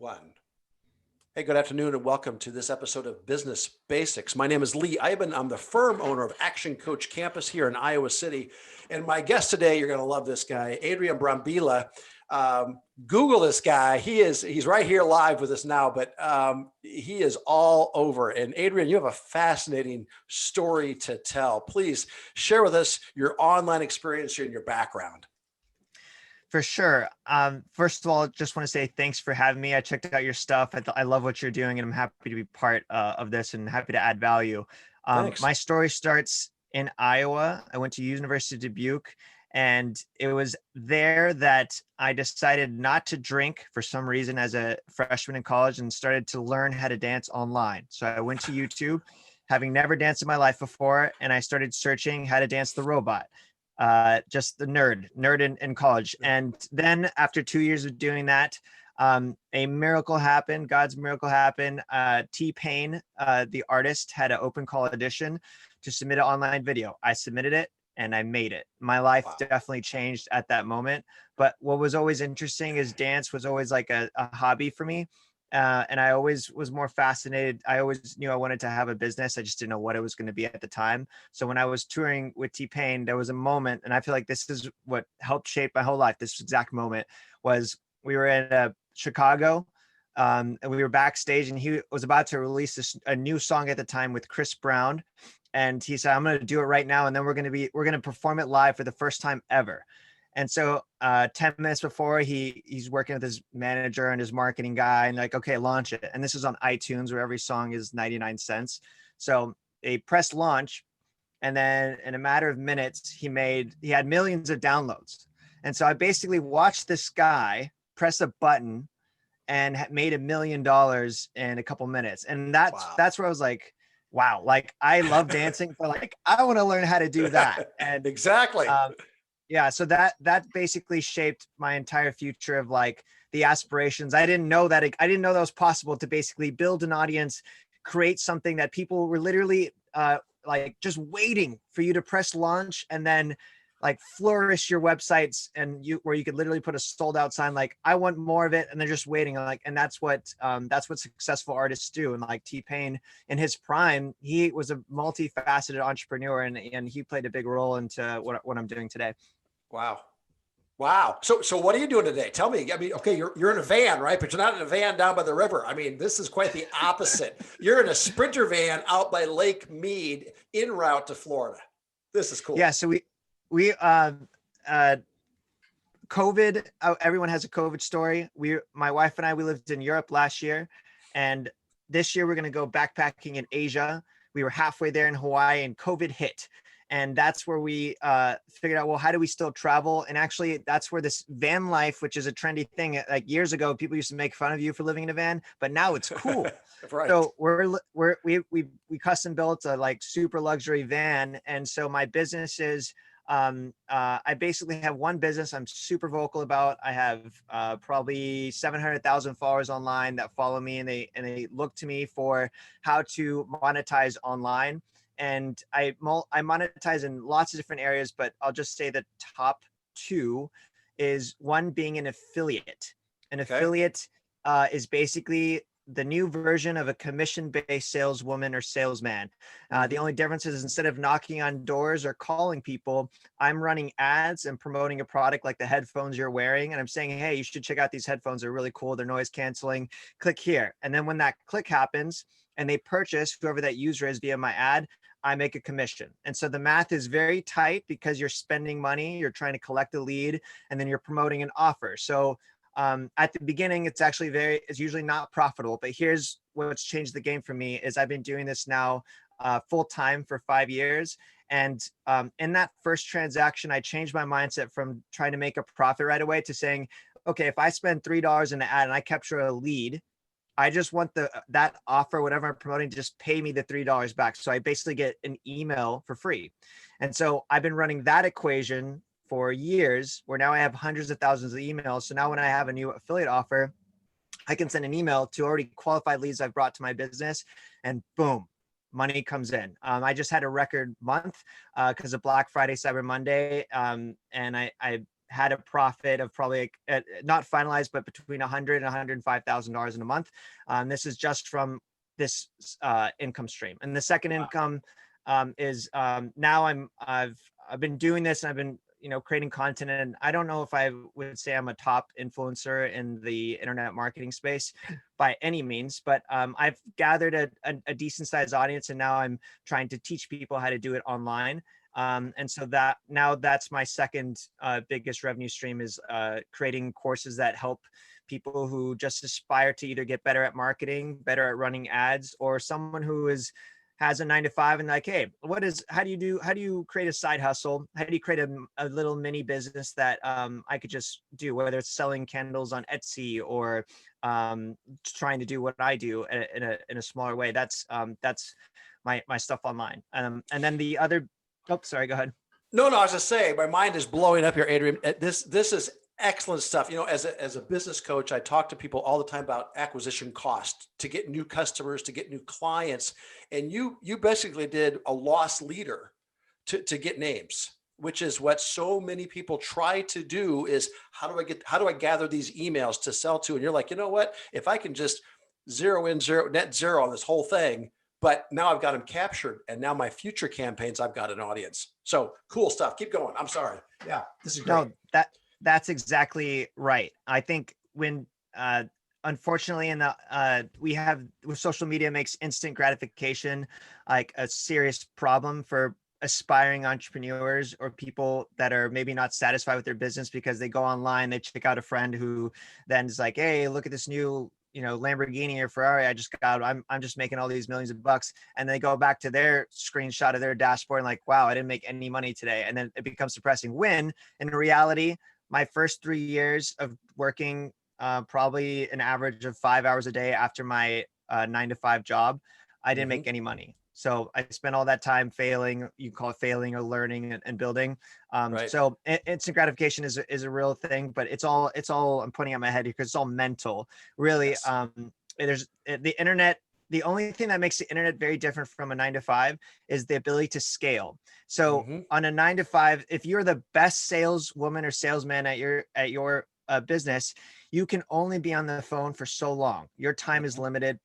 One. Hey, good afternoon and welcome to this episode of Business Basics. My name is Lee Iben. I'm the firm owner of Action Coach Campus here in Iowa City. And my guest today, you're going to love this guy, Adrian Brambila. Google this guy. He's right here live with us now, but he is all over. And Adrian, you have a fascinating story to tell. Please share with us your online experience and your background. For sure. First of all, just want to say thanks for having me. I checked out your stuff. I love what you're doing, and I'm happy to be part of this and happy to add value. My story starts in Iowa. I went to University of Dubuque, and it was there that I decided not to drink for some reason as a freshman in college and started to learn how to dance online. So I went to YouTube, having never danced in my life before, and I started searching how to dance the robot. Just the nerd in college. And then after 2 years of doing that, a miracle happened. God's miracle happened. T-Pain, the artist, had an open call audition to submit an online video. I submitted it and I made it. My life definitely changed at that moment. But what was always interesting is dance was always like a hobby for me. And I always was more fascinated. I always knew I wanted to have a business. I just didn't know what it was going to be at the time. So when I was touring with T-Pain, there was a moment, and I feel like this is what helped shape my whole life. This exact moment was we were in Chicago, and we were backstage, and he was about to release a new song at the time with Chris Brown. And he said, I'm going to do it right now. And then we're going to perform it live for the first time ever. And so 10 minutes before, he's working with his manager and his marketing guy, and like, okay, launch it. And this is on iTunes, where every song is 99 cents. So they pressed launch, and then in a matter of minutes, he had millions of downloads. And so I basically watched this guy press a button and made $1 million in a couple minutes. And that's where I was like, wow, like I love dancing, but like I want to learn how to do that. And exactly. Yeah, so that basically shaped my entire future of like the aspirations. I didn't know that was possible to basically build an audience, create something that people were literally like just waiting for you to press launch, and then like flourish your websites where you could literally put a sold out sign like I want more of it, and they're just waiting. And that's what successful artists do. And like T-Pain in his prime, he was a multifaceted entrepreneur, and he played a big role into what I'm doing today. Wow. So what are you doing today? Tell me. I mean, okay, you're in a van, right? But you're not in a van down by the river. I mean, this is quite the opposite. You're in a Sprinter van out by Lake Mead en route to Florida. This is cool. Yeah. So we COVID, everyone has a COVID story. My wife and I, we lived in Europe last year, and this year we're going to go backpacking in Asia. We were halfway there in Hawaii, and COVID hit. And that's where we figured out, well, how do we still travel? And actually, that's where this van life, which is a trendy thing. Like years ago, people used to make fun of you for living in a van, but now it's cool. Right. So we custom built a like super luxury van. And so my business is, I basically have one business I'm super vocal about. I have probably 700,000 followers online that follow me, and they look to me for how to monetize online. And I monetize in lots of different areas, but I'll just say the top two is one being an affiliate. An affiliate is basically the new version of a commission-based saleswoman or salesman. The only difference is instead of knocking on doors or calling people, I'm running ads and promoting a product like the headphones you're wearing. And I'm saying, hey, you should check out these headphones. They're really cool. They're noise canceling. Click here. And then when that click happens and they purchase, whoever that user is via my ad, I make a commission. And so the math is very tight because you're spending money, you're trying to collect a lead, and then you're promoting an offer. So at the beginning, it's usually not profitable, but here's what's changed the game for me is I've been doing this now full time for 5 years. And in that first transaction, I changed my mindset from trying to make a profit right away to saying, okay, if I spend $3 in an ad and I capture a lead, I just want that offer, whatever I'm promoting, to just pay me the $3 back. So I basically get an email for free. And so I've been running that equation for years, where now I have hundreds of thousands of emails. So now when I have a new affiliate offer, I can send an email to already qualified leads I've brought to my business, and boom, money comes in. I just had a record month because of Black Friday, Cyber Monday. And I had a profit of probably not finalized, but between $100 and $105,000 in a month. This is just from this income stream. And the second income is now I've been doing this, and I've been creating content, and I don't know if I would say I'm a top influencer in the internet marketing space by any means, but I've gathered a decent sized audience, and now I'm trying to teach people how to do it online. And so that's my second biggest revenue stream, is creating courses that help people who just aspire to either get better at marketing, better at running ads, or someone who has a 9 to 5 and like, hey, how do you create a side hustle? How do you create a little mini business that I could just do, whether it's selling candles on Etsy or trying to do what I do in a smaller way. That's my stuff online. And then the other, oh, sorry, go ahead. No, I was just saying, my mind is blowing up here, Adrian. This is excellent stuff. As a business coach, I talk to people all the time about acquisition cost to get new customers, to get new clients. And you basically did a loss leader to get names, which is what so many people try to do, is how do I gather these emails to sell to? And you're like, you know what, if I can just net zero on this whole thing, but now I've got them captured, and now my future campaigns, I've got an audience. So cool stuff. Keep going. I'm sorry. Yeah, this is great. No, that's exactly right. I think when, unfortunately, with social media makes instant gratification like a serious problem for aspiring entrepreneurs or people that are maybe not satisfied with their business, because they go online, they check out a friend who then is like, hey, look at this new Lamborghini or Ferrari I just got. I'm just making all these millions of bucks. And they go back to their screenshot of their dashboard and like, wow, I didn't make any money today. And then it becomes depressing, when in reality, my first 3 years of working probably an average of 5 hours a day after my 9 to 5 job, I didn't make any money. So I spent all that time failing. You call it failing or learning and building. Right. So instant gratification is a real thing, but it's all I'm putting on my head here, because it's all mental. Really, yes. There's the internet. The only thing that makes the internet very different from a 9 to 5 is the ability to scale. So on a 9 to 5, if you're the best saleswoman or salesman at your business, you can only be on the phone for so long. Your time is limited,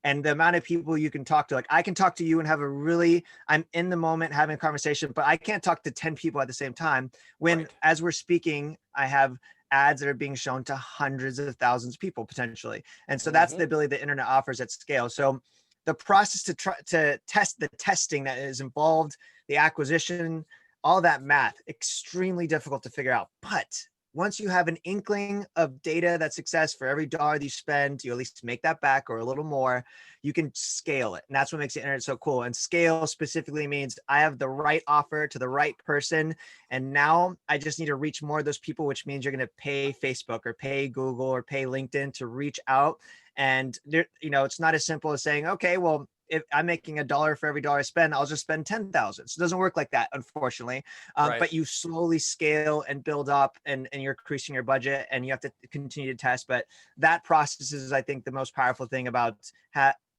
and the amount of people you can talk to, like I can talk to you and I'm in the moment having a conversation, but I can't talk to 10 people at the same time. When, as we're speaking, I have ads that are being shown to hundreds of thousands of people potentially. And so that's the ability the internet offers at scale. So the process to test the testing that is involved, the acquisition, all that math, extremely difficult to figure out. But once you have an inkling of data that's success, for every dollar that you spend, you at least make that back or a little more, you can scale it. And that's what makes the internet so cool. And scale specifically means I have the right offer to the right person. And now I just need to reach more of those people, which means you're going to pay Facebook or pay Google or pay LinkedIn to reach out. And it's not as simple as saying, okay, well, if I'm making $1 for every dollar I spend, I'll just spend 10,000. So it doesn't work like that, unfortunately. But you slowly scale and build up, and you're increasing your budget, and you have to continue to test. But that process is, I think, the most powerful thing about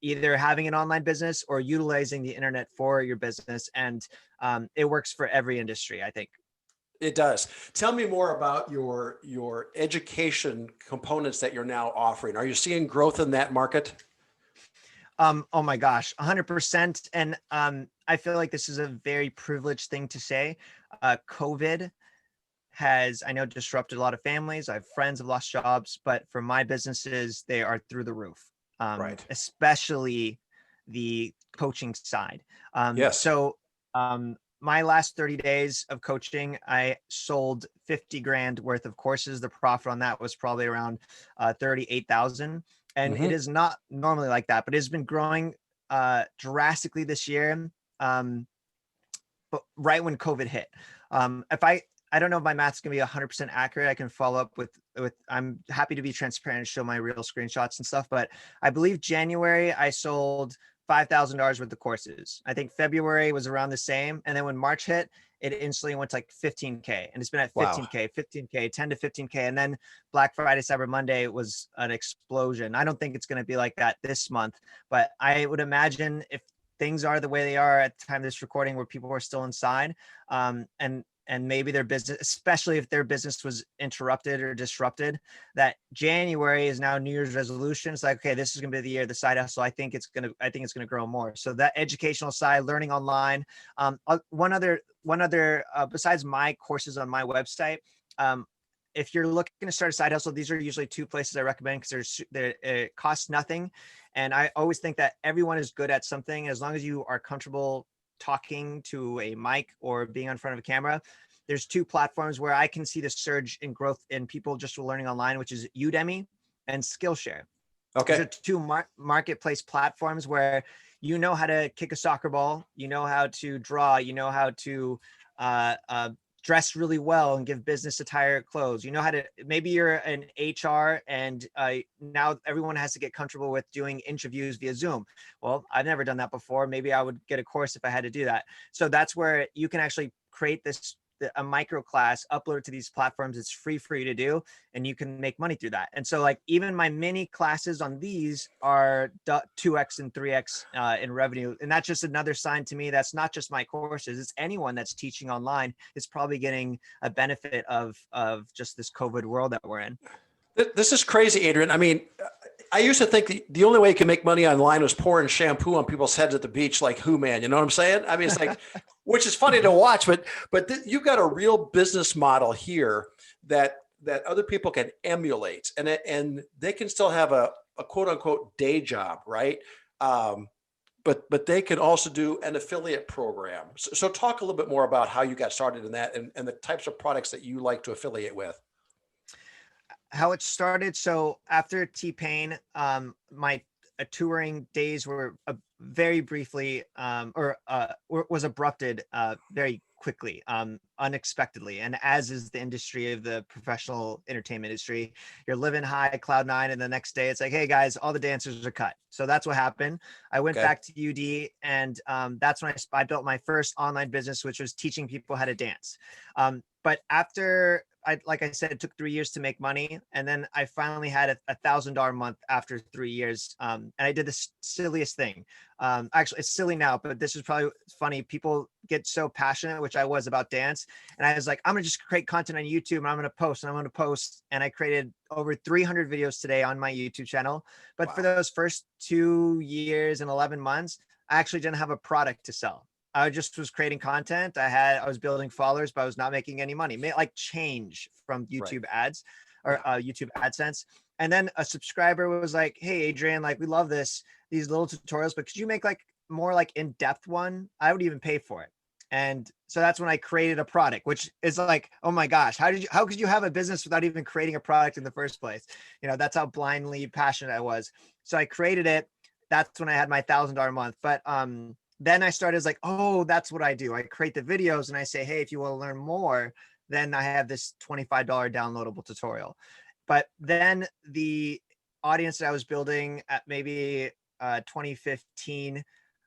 either having an online business or utilizing the internet for your business. And it works for every industry, I think. It does. Tell me more about your education components that you're now offering. Are you seeing growth in that market? Oh my gosh, 100%. And I feel like this is a very privileged thing to say. COVID has, I know, disrupted a lot of families. I have friends who have lost jobs, but for my businesses, they are through the roof, especially the coaching side. Yes. So my last 30 days of coaching, I sold 50 grand worth of courses. The profit on that was probably around 38,000. And it is not normally like that, but it has been growing drastically this year. But right when COVID hit, if I don't know if my math's gonna be 100% accurate, I can follow up with, I'm happy to be transparent and show my real screenshots and stuff. But I believe January I sold $5,000 worth of courses. I think February was around the same. And then when March hit, it instantly went to like 15K, and it's been at 15K, 10 to 15K. And then Black Friday, Cyber Monday was an explosion. I don't think it's going to be like that this month, but I would imagine if things are the way they are at the time of this recording, where people are still inside, and and maybe their business, especially if their business was interrupted or disrupted, that January is now New Year's resolution. It's like, okay, this is going to be the year of the side hustle. I think it's going to grow more. So that educational side, learning online. One other, besides my courses on my website, if you're looking to start a side hustle, these are usually two places I recommend because it costs nothing. And I always think that everyone is good at something as long as you are comfortable talking to a mic or being in front of a camera. There's two platforms where I can see the surge in growth in people just learning online, which is Udemy and Skillshare. Okay. These are two marketplace platforms where you know how to kick a soccer ball, you know how to draw, you know how to dress really well and give business attire clothes. You know how to, maybe you're an HR and now everyone has to get comfortable with doing interviews via Zoom. Well, I've never done that before. Maybe I would get a course if I had to do that. So that's where you can actually create a micro class, upload it to these platforms. It's free for you to do, and you can make money through that. And so like even my mini classes on these are 2x and 3x in revenue. And that's just another sign to me. That's not just my courses. It's anyone that's teaching online is probably getting a benefit of just this COVID world that we're in. This is crazy, Adrian. I mean, I used to think the only way you can make money online was pouring shampoo on people's heads at the beach, like Who Man. You know what I'm saying? I mean, it's like, which is funny to watch, but you've got a real business model here that other people can emulate, and they can still have a quote unquote day job, right? But they can also do an affiliate program. So talk a little bit more about how you got started in that and the types of products that you like to affiliate with. How it started. So after T-Pain, my touring days were very briefly was abrupted very quickly, unexpectedly. And as is the industry of the professional entertainment industry, you're living high, cloud nine, and the next day it's like, hey guys, all the dancers are cut. So that's what happened. I went back to UD, and that's when I built my first online business, which was teaching people how to dance. But after like I said, it took 3 years to make money. And then I finally had $1,000 month after 3 years. And I did the silliest thing. Actually, it's silly now, but this is probably funny. People get so passionate, which I was, about dance. And I was like, I'm going to just create content on YouTube, and I'm going to post and I'm going to post. And I created over 300 videos today on my YouTube channel. But for those first 2 years and 11 months, I actually didn't have a product to sell. I just was creating content. I was building followers, but I was not making any money. Like change from YouTube ads or YouTube AdSense. And then a subscriber was like, hey, Adrian, like we love these little tutorials, but could you make like more like in-depth one? I would even pay for it. And so that's when I created a product, which is like, oh my gosh, how could you have a business without even creating a product in the first place? You know, that's how blindly passionate I was. So I created it. That's when I had my $1,000 a month. But then I started as like, oh, that's what I do. I create the videos and I say, hey, if you want to learn more, then I have this $25 downloadable tutorial. But then the audience that I was building at maybe 2015,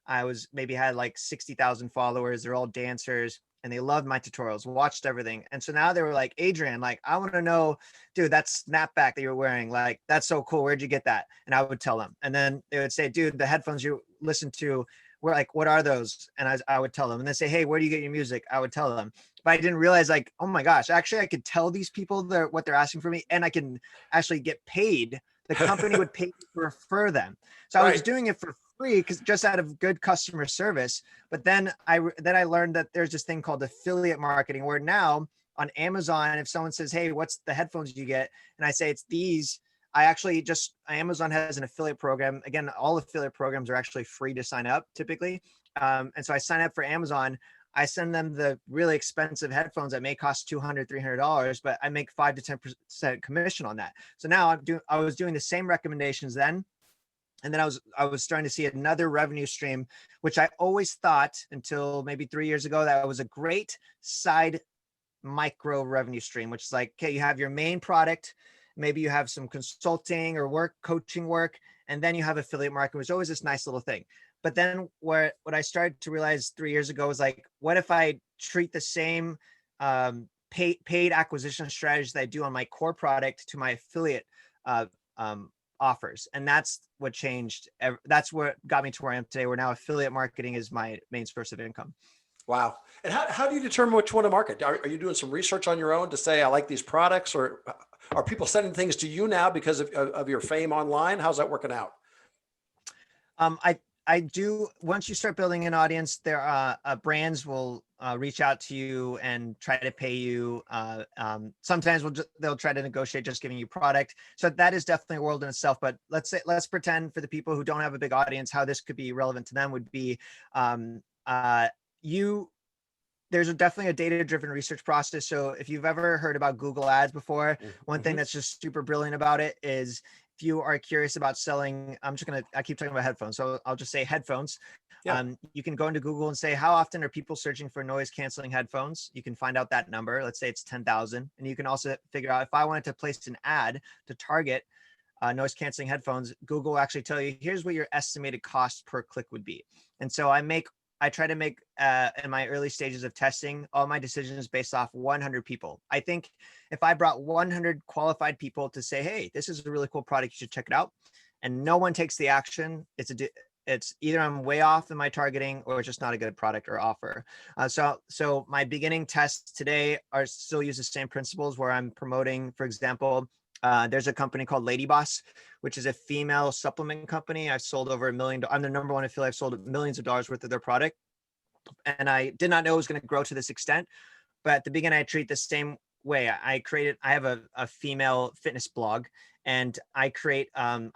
I was had like 60,000 followers. They're all dancers and they loved my tutorials, watched everything. And so now they were like, Adrian, like, I want to know, dude, that snapback that you're wearing, like, that's so cool. Where'd you get that? And I would tell them. And then they would say, dude, the headphones you listen to, we're like, what are those? And I would tell them. And they say, hey, where do you get your music? I would tell them. But I didn't realize, like, oh my gosh, actually I could tell these people what they're asking for me, and I can actually get paid. The company would pay me to refer them. So I was doing it for free because just out of good customer service. But then I learned that there's this thing called affiliate marketing, where now on Amazon, if someone says, hey, what's the headphones you get? And I say, it's these. Amazon has an affiliate program. Again, all affiliate programs are actually free to sign up typically. And so I sign up for Amazon. I send them the really expensive headphones that may cost $200, $300, but I make 5 to 10% commission on that. So now I was doing the same recommendations then. And then I was starting to see another revenue stream, which I always thought until maybe 3 years ago that was a great side micro revenue stream, which is like, okay, you have your main product, maybe you have some consulting or coaching work, and then you have affiliate marketing, which is always this nice little thing. But then what I started to realize 3 years ago was like, what if I treat the same paid acquisition strategies that I do on my core product to my affiliate offers? And that's what changed. That's what got me to where I am today, where now affiliate marketing is my main source of income. Wow. And how do you determine which one to market? Are you doing some research on your own to say, I like these products, or are people sending things to you now because of your fame online? How's that working out? I do. Once you start building an audience, there brands will reach out to you and try to pay you. Sometimes they'll try to negotiate just giving you product. So that is definitely a world in itself. But let's pretend for the people who don't have a big audience, how this could be relevant to them would be you. There's definitely a data-driven research process. So if you've ever heard about Google Ads before, one thing that's just super brilliant about it is if you are curious about selling, I keep talking about headphones, so I'll just say headphones. Yeah. You can go into Google and say, how often are people searching for noise canceling headphones? You can find out that number. Let's say it's 10,000. And you can also figure out if I wanted to place an ad to target noise canceling headphones, Google will actually tell you, here's what your estimated cost per click would be. And so I try to make, in my early stages of testing, all my decisions based off 100 people. I think if I brought 100 qualified people to say, hey, this is a really cool product, you should check it out, and no one takes the action, it's either I'm way off in my targeting or it's just not a good product or offer. So my beginning tests today are still use the same principles where I'm promoting, for example, there's a company called Lady Boss, which is a female supplement company. I've sold over $1 million. I'm the number one affiliate. I've sold millions of dollars worth of their product. And I did not know it was going to grow to this extent. But at the beginning, I treat the same way. I have a female fitness blog, and I create a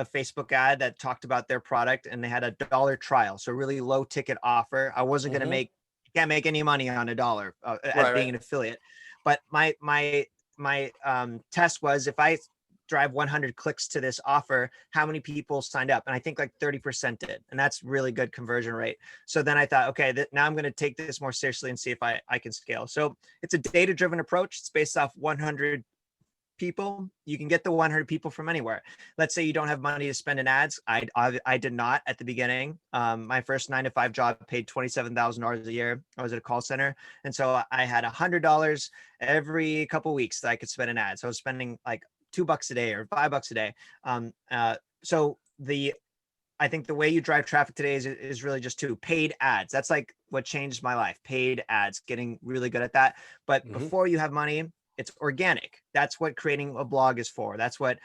Facebook ad that talked about their product, and they had $1 trial. So really low ticket offer. I wasn't going to can't make any money on $1 as being an affiliate. But my test was, if I drive 100 clicks to this offer, how many people signed up? And I think like 30% did. And that's really good conversion rate. So then I thought, okay, now I'm going to take this more seriously and see if I can scale. So it's a data-driven approach. It's based off 100 people. You can get the 100 people from anywhere. Let's say you don't have money to spend in ads. I did not at the beginning. My first 9-to-5 job paid $27,000 a year. I was at a call center. And so I had $100 every couple of weeks that I could spend in ads. So I was spending like $2 a day or $5 a day. I think the way you drive traffic today is really just paid ads. That's like what changed my life. Paid ads, getting really good at that. But before you have money, it's organic. That's what creating a blog is for. That's what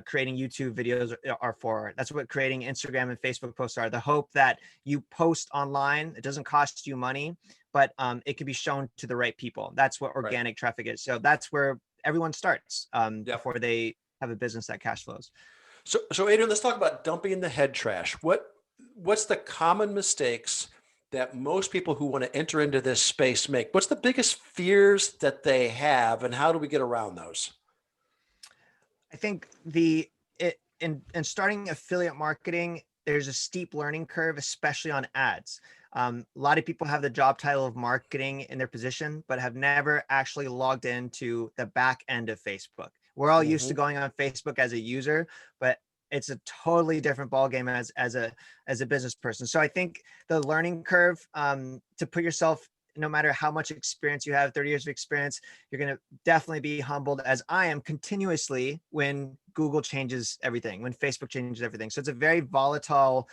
creating YouTube videos are for. That's what creating Instagram and Facebook posts are. The hope that you post online, it doesn't cost you money, but it can be shown to the right people. That's what organic traffic is. So that's where everyone starts before they have a business that cash flows. So Adrian, let's talk about dumping the head trash. What's the common mistakes that most people who want to enter into this space make? What's the biggest fears that they have, and how do we get around those? I think in starting affiliate marketing, there's a steep learning curve, especially on ads. A lot of people have the job title of marketing in their position, but have never actually logged into the back end of Facebook. We're all used to going on Facebook as a user, but it's a totally different ballgame as a business person. So I think the learning curve to put yourself, no matter how much experience you have, 30 years of experience, you're going to definitely be humbled, as I am continuously, when Google changes everything, when Facebook changes everything. So it's a very volatile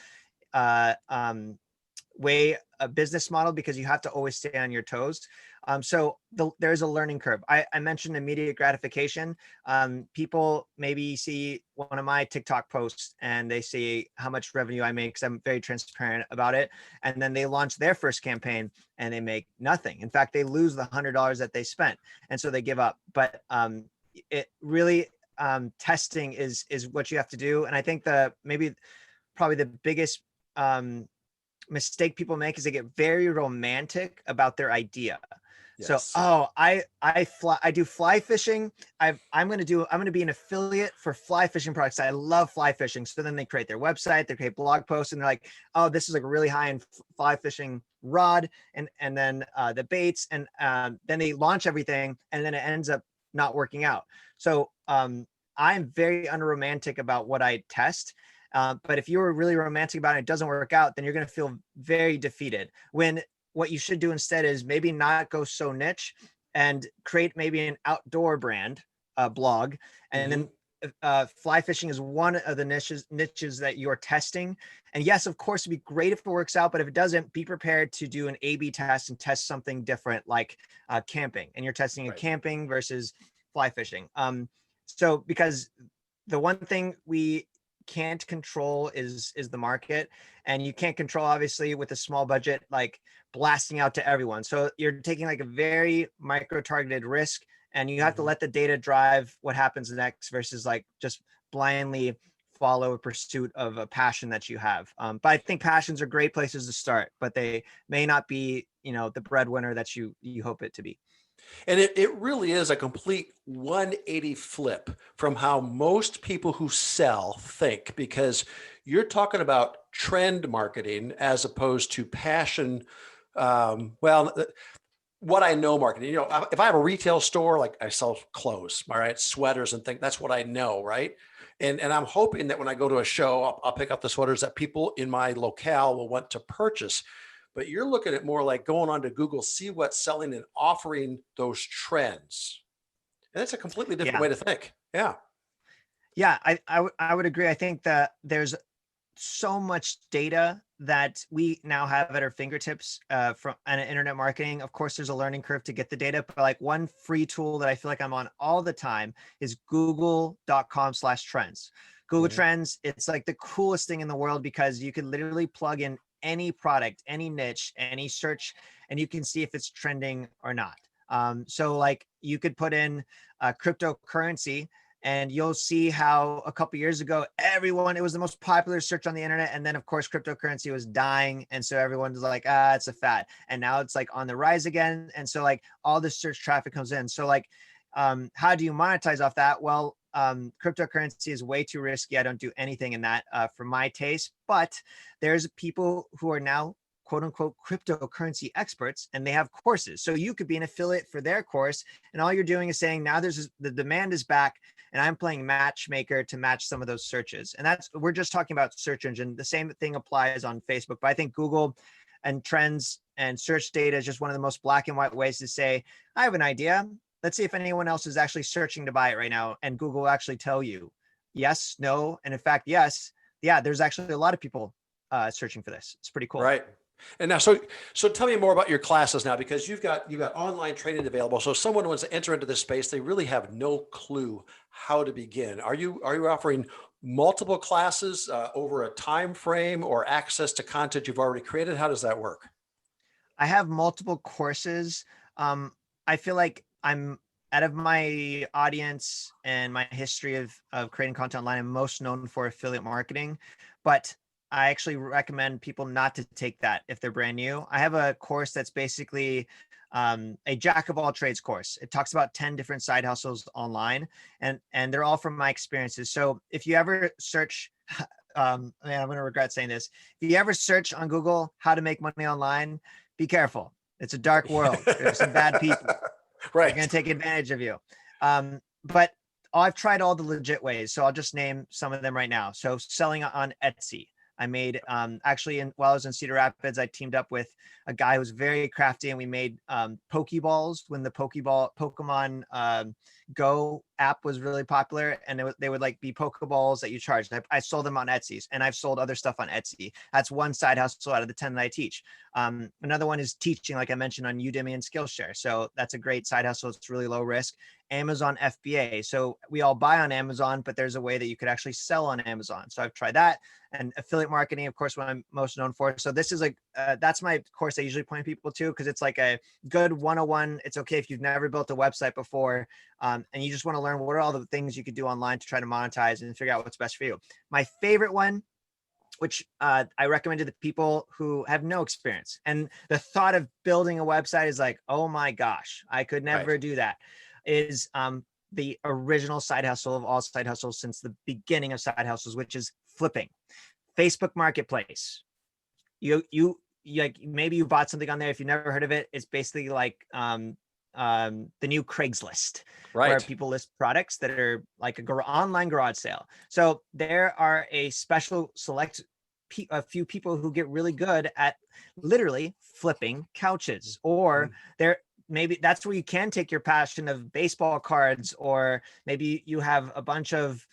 way, a business model, because you have to always stay on your toes. There's a learning curve. I mentioned immediate gratification. People maybe see one of my TikTok posts and they see how much revenue I make, because I'm very transparent about it. And then they launch their first campaign and they make nothing. In fact, they lose the $100 that they spent. And so they give up. But it really, testing is what you have to do. And I think probably the biggest mistake people make is they get very romantic about their idea. Yes. So, I do fly fishing. I'm going to be an affiliate for fly fishing products. I love fly fishing. So then they create their website, they create blog posts, and they're like, oh, this is like a really high-end fly fishing rod, and then the baits, and then they launch everything, and then it ends up not working out. So I'm very unromantic about what I test. But if you're really romantic about it, it doesn't work out, then you're going to feel very defeated. When what you should do instead is maybe not go so niche and create maybe an outdoor brand blog, and then fly fishing is one of the niches that you're testing. And yes, of course, it'd be great if it works out, but if it doesn't, be prepared to do an A/B test and test something different, like camping. And you're testing a camping versus fly fishing. So because the one thing we can't control is the market, and you can't control, obviously, with a small budget, like blasting out to everyone. So you're taking like a very micro targeted risk, and you have to let the data drive what happens next versus like just blindly follow a pursuit of a passion that you have. But I think passions are great places to start, but they may not be, the breadwinner that you hope it to be. And it really is a complete 180 flip from how most people who sell think, because you're talking about trend marketing as opposed to passion. What I know marketing, if I have a retail store, like I sell clothes, all right, sweaters and things, that's what I know, right? And I'm hoping that when I go to a show, I'll pick up the sweaters that people in my locale will want to purchase. But you're looking at more like going on to Google, see what's selling and offering those trends. And that's a completely different way to think. Yeah. Yeah, I would agree. I think that there's so much data that we now have at our fingertips from internet marketing. Of course, there's a learning curve to get the data, but like one free tool that I feel like I'm on all the time is google.com/trends. Google Trends, it's like the coolest thing in the world because you can literally plug in any product, any niche, any search, and you can see if it's trending or not. So like you could put in cryptocurrency, and you'll see how a couple years ago, it was the most popular search on the internet. And then of course, cryptocurrency was dying. And so everyone's like, it's a fad. And now it's like on the rise again. And so like all the search traffic comes in. So like, how do you monetize off that? Well, cryptocurrency is way too risky. I don't do anything in that for my taste, but there's people who are now quote unquote cryptocurrency experts, and they have courses. So you could be an affiliate for their course. And all you're doing is saying, now the demand is back, and I'm playing matchmaker to match some of those searches. And we're just talking about search engine. The same thing applies on Facebook, but I think Google and trends and search data is just one of the most black and white ways to say, I have an idea. Let's see if anyone else is actually searching to buy it right now. And Google will actually tell you yes, no. And in fact, yes, yeah, there's actually a lot of people searching for this. It's pretty cool. Right. And now, so tell me more about your classes now, because you've got online training available. So if someone wants to enter into this space, they really have no clue how to begin. Are you offering multiple classes over a time frame, or access to content you've already created? How does that work? I have multiple courses. I feel like I'm, out of my audience and my history of creating content online, I'm most known for affiliate marketing, but I actually recommend people not to take that if they're brand new. I have a course that's basically a jack of all trades course. It talks about 10 different side hustles online, and they're all from my experiences. So if you ever search, I'm going to regret saying this. If you ever search on Google how to make money online, be careful. It's a dark world. There's some bad people. Right. They're going to take advantage of you. But I've tried all the legit ways. So I'll just name some of them right now. So selling on Etsy. I made actually while I was in Cedar Rapids, I teamed up with a guy who was very crafty, and we made Pokeballs when the Pokemon Go app was really popular, and they would like be Pokeballs that you charged. I sold them on Etsy, and I've sold other stuff on Etsy. That's one side hustle out of the 10 that I teach. Another one is teaching, like I mentioned, on Udemy and Skillshare. So that's a great side hustle. It's really low risk. Amazon FBA. So we all buy on Amazon, but there's a way that you could actually sell on Amazon. So I've tried that. And affiliate marketing, of course, what I'm most known for. So this is like, that's my course I usually point people to, because it's like a good 101. It's okay if you've never built a website before, and you just want to learn what are all the things you could do online to try to monetize and figure out what's best for you. My favorite one, which I recommend to the people who have no experience, and the thought of building a website is like, oh my gosh, I could never do that, is the original side hustle of all side hustles since the beginning of side hustles, which is flipping. Facebook Marketplace. You like, maybe you bought something on there. If you've never heard of it, it's basically like the new Craigslist, where people list products that are like online garage sale. So there are a special select a few people who get really good at literally flipping couches, or maybe that's where you can take your passion of baseball cards, or maybe you have a bunch of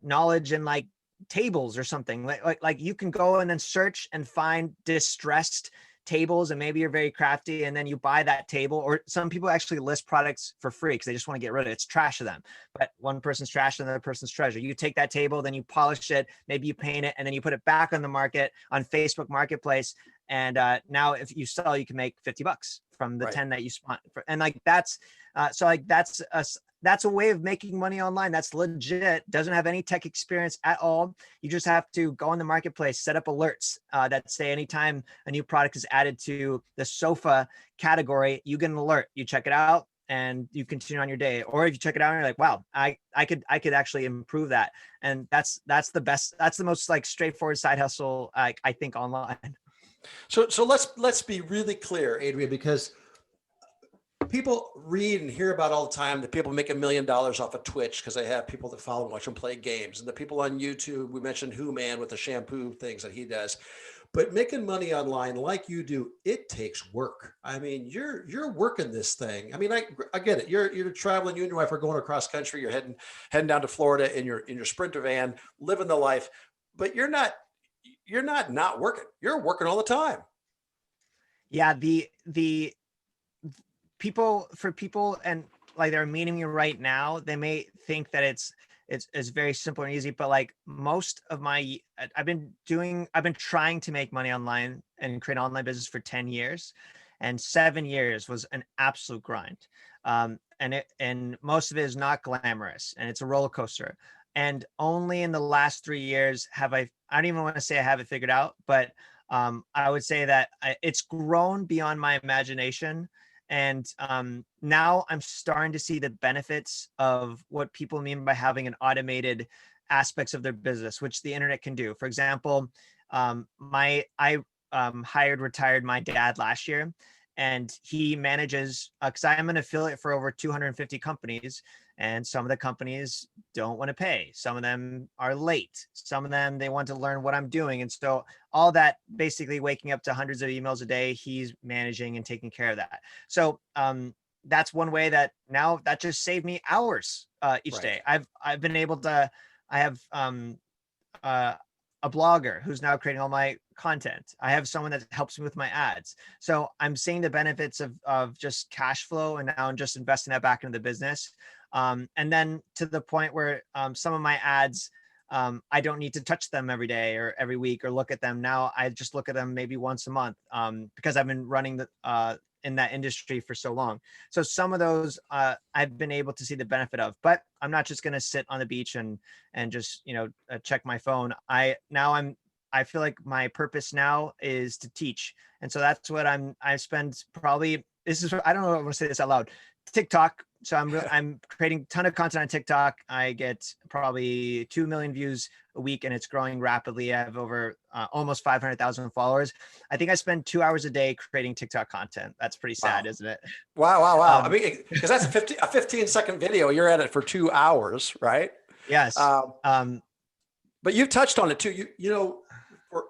knowledge in like tables or something. Like you can go in and search and find distressed tables, and maybe you're very crafty and then you buy that table. Or some people actually list products for free because they just want to get rid of it. It's trash to them, but one person's trash and another person's treasure. You take that table, then you polish it, maybe you paint it, and then you put it back on the market on Facebook Marketplace. And now if you sell, you can make $50 from the 10 that you spent. And like that's so like that's a way of making money online. That's legit. Doesn't have any tech experience at all. You just have to go on the marketplace, set up alerts that say anytime a new product is added to the sofa category, you get an alert. You check it out and you continue on your day. Or if you check it out and you're like, wow, I could actually improve that. And that's the best. That's the most like straightforward side hustle I think online. So let's be really clear, Adrian, because people read and hear about all the time that people make $1 million off of Twitch because they have people that follow and watch them play games. And the people on YouTube, we mentioned Who Man with the shampoo things that he does. But making money online like you do, it takes work. I mean, you're working this thing. I mean, I get it. You're traveling, you and your wife are going across country, you're heading down to Florida in your Sprinter van, living the life, but you're not working. You're working all the time. Yeah, the people and like they're meeting me right now, they may think that it's very simple and easy, but like most of I've been trying to make money online and create an online business for 10 years, and 7 years was an absolute grind. And most of it is not glamorous, and it's a roller coaster. And only in the last 3 years I don't even want to say I have it figured out, but I would say that it's grown beyond my imagination. And now I'm starting to see the benefits of what people mean by having an automated aspects of their business, which the internet can do. For example, I retired my dad last year, and he manages, because I'm an affiliate for over 250 companies, and some of the companies don't want to pay. Some of them are late. Some of them, they want to learn what I'm doing. And so all that, basically waking up to hundreds of emails a day, he's managing and taking care of that. So that's one way that now that just saved me hours each day. I've been able to, I have a blogger who's now creating all my content. I have someone that helps me with my ads. So I'm seeing the benefits of just cash flow, and now I'm just investing that back into the business. And then to the point where some of my ads, I don't need to touch them every day or every week or look at them. Now I just look at them maybe once a month because I've been running in that industry for so long. So some of those I've been able to see the benefit of, but I'm not just going to sit on the beach and just, check my phone. I feel like my purpose now is to teach. And so that's what I spend probably, I don't know if I want to say this out loud, TikTok. So I'm creating a ton of content on TikTok. I get probably 2 million views a week, and it's growing rapidly. I have over almost 500,000 followers. I think I spend 2 hours a day creating TikTok content. That's pretty sad, isn't it? Wow. I mean, because that's a 15-second video. You're at it for 2 hours, right? Yes. But you've touched on it too.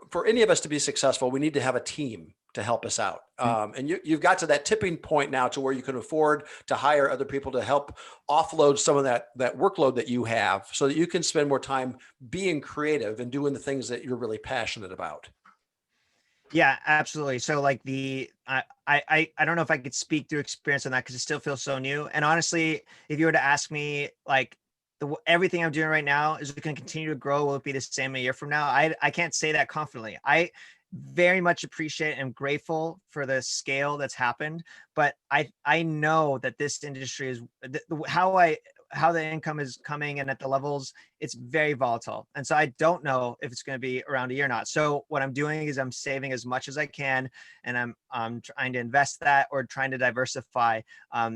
For any of us to be successful, we need to have a team to help us out. And you've got to that tipping point now to where you can afford to hire other people to help offload some of that workload that you have, so that you can spend more time being creative and doing the things that you're really passionate about. Yeah, absolutely. So like I don't know if I could speak through experience on that because it still feels so new. And honestly, if you were to ask me, like, everything I'm doing right now, is it going to continue to grow? Will it be the same a year from now? I can't say that confidently. I very much appreciate and am grateful for the scale that's happened, but I know that this industry is how the income is coming and at the levels, it's very volatile. And so I don't know if it's going to be around a year or not. So what I'm doing is I'm saving as much as I can, and I'm trying to invest that or trying to diversify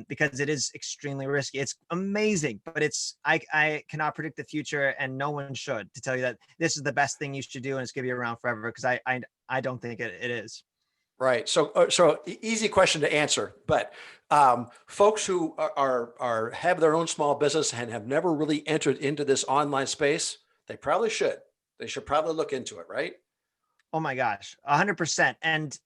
because it is extremely risky. It's amazing, but I cannot predict the future, and no one should, to tell you that this is the best thing you should do and it's going to be around forever, because I don't think it is. Right. So easy question to answer, but folks who have their own small business and have never really entered into this online space, they probably should. They should probably look into it, right? Oh my gosh, 100%. And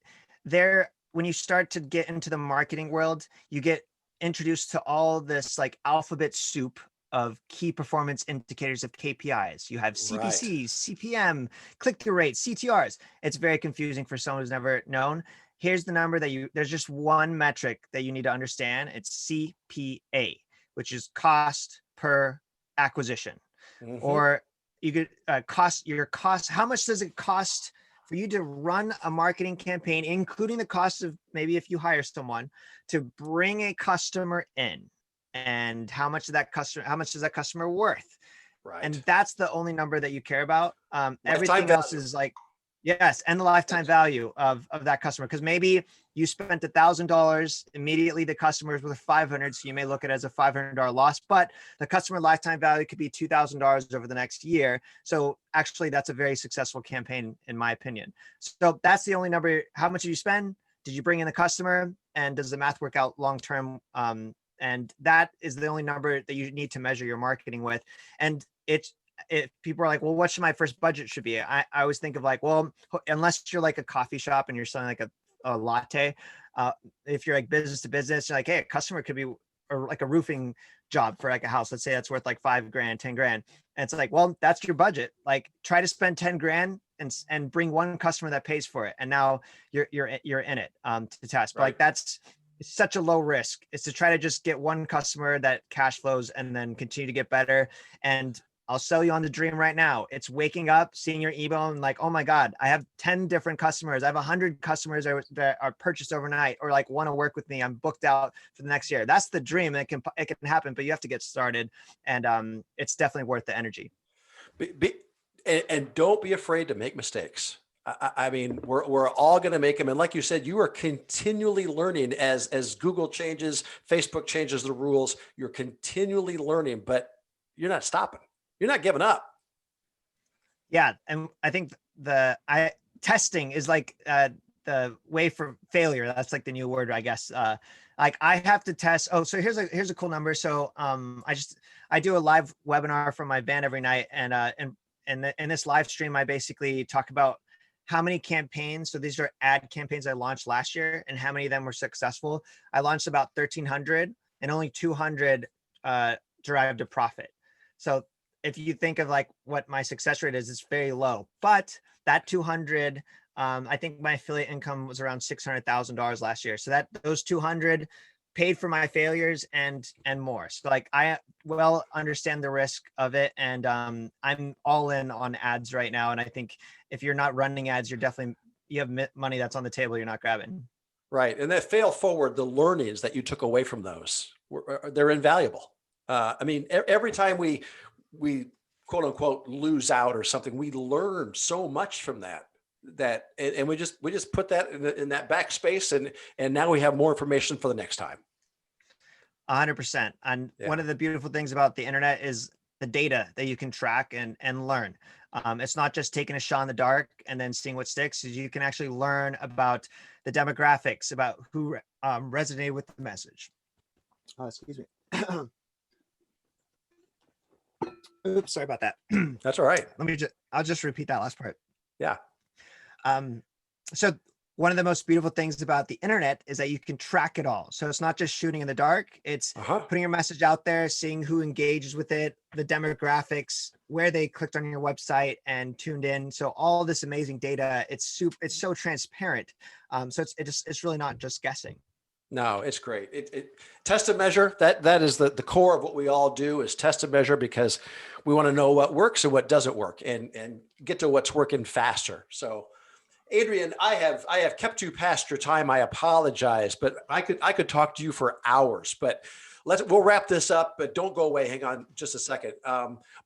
there when you start to get into the marketing world, you get introduced to all this like alphabet soup of key performance indicators of KPIs. You have Right. CPCs, CPM, click-through rate, CTRs. It's very confusing for someone who's never known. Here's the number that there's just one metric that you need to understand. It's CPA, which is cost per acquisition. Or you could cost. How much does it cost for you to run a marketing campaign, including the cost of maybe if you hire someone to bring a customer in? And how much is that customer worth? Right. And that's the only number that you care about. Everything else is like, yes, and the lifetime value of that customer. Because maybe you spent $1,000 immediately, the customers with 500, so you may look at it as a $500 loss, but the customer lifetime value could be $2,000 over the next year. So actually, that's a very successful campaign, in my opinion. So that's the only number. How much did you spend? Did you bring in the customer? And does the math work out long term? And that is the only number that you need to measure your marketing with. And if people are like, well, what should my first budget should be? I always think of like, well, unless you're like a coffee shop and you're selling like a latte, if you're like business to business, you're like, hey, a customer could be or like a roofing job for like a house. Let's say that's worth like $5,000, $10,000. And it's like, well, that's your budget. Like try to spend 10 grand and bring one customer that pays for it. And now you're in it to test. But like it's such a low risk. It's to try to just get one customer that cash flows and then continue to get better. And I'll sell you on the dream right now. It's waking up, seeing your email and like, oh my God, I have 10 different customers. I have 100 customers that are purchased overnight or like want to work with me. I'm booked out for the next year. That's the dream. It can happen, but you have to get started. And it's definitely worth the energy. And don't be afraid to make mistakes. I mean, we're all going to make them. And like you said, you are continually learning as Google changes, Facebook changes the rules. You're continually learning, but you're not stopping. You're not giving up. Yeah. And I think testing is like the way for failure. That's like the new word, I guess. Like I have to test. Oh, so here's a cool number. So I do a live webinar from my band every night. And in this live stream, I basically talk about how many campaigns. So these are ad campaigns I launched last year and how many of them were successful. I launched about 1,300 and only 200 derived a profit. So if you think of like what my success rate is, it's very low, but that 200, I think my affiliate income was around $600,000 last year. So those 200 paid for my failures and more. So like I well understand the risk of it. And I'm all in on ads right now. And I think if you're not running ads, you have money that's on the table you're not grabbing. Right. And that fail forward, the learnings that you took away from those, they're invaluable. I mean, every time we quote unquote lose out or something, we learn so much from that and we just put that in that backspace and now we have more information for the next time. 100%. And one of the beautiful things about the internet is the data that you can track and learn. It's not just taking a shot in the dark and then seeing what sticks. You can actually learn about the demographics, about who resonated with the message. Oh, excuse me. Oops, sorry about that. That's all right. I'll just repeat that last part. Yeah. So one of the most beautiful things about the internet is that you can track it all. So it's not just shooting in the dark. It's putting your message out there, seeing who engages with it, the demographics, where they clicked on your website and tuned in. So all this amazing data, it's so transparent. So it's really not just guessing. No, it's great. It test and measure. That is the core of what we all do is test and measure because we want to know what works and what doesn't work and get to what's working faster. So Adrian, I have kept you past your time. I apologize, but I could talk to you for hours, but we'll wrap this up, but don't go away. Hang on just a second.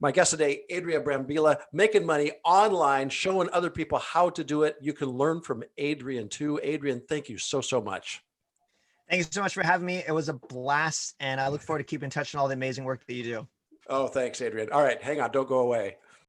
My guest today, Adrian Brambila, making money online, showing other people how to do it. You can learn from Adrian too. Adrian, thank you so much. Thank you so much for having me. It was a blast, and I look forward to keeping in touch on all the amazing work that you do. Oh, thanks, Adrian. All right, hang on. Don't go away.